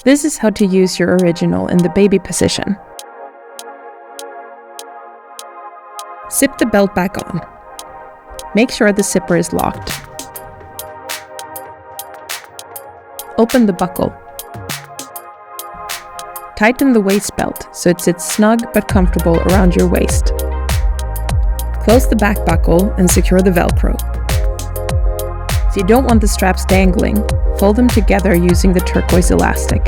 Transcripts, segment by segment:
This is how to use your original in the baby position. Zip the belt back on. Make sure the zipper is locked. Open the buckle. Tighten the waist belt so it sits snug but comfortable around your waist. Close the back buckle and secure the Velcro. If you don't want the straps dangling, fold them together using the turquoise elastic.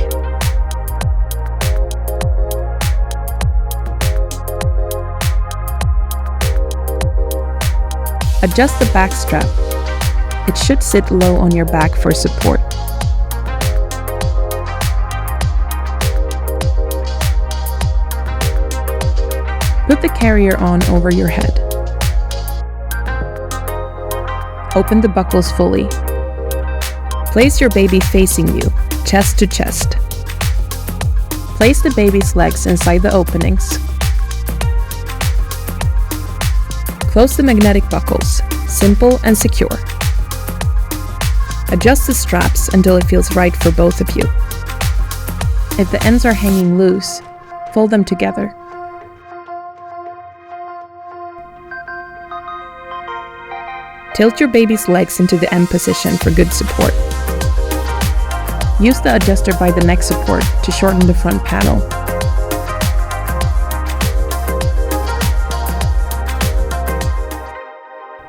Adjust the back strap. It should sit low on your back for support. Put the carrier on over your head. Open the buckles fully. Place your baby facing you, chest to chest. Place the baby's legs inside the openings. Close the magnetic buckles, simple and secure. Adjust the straps until it feels right for both of you. If the ends are hanging loose, fold them together. Tilt your baby's legs into the M position for good support. Use the adjuster by the neck support to shorten the front panel.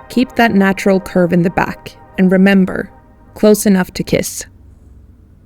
Keep that natural curve in the back, and remember, close enough to kiss.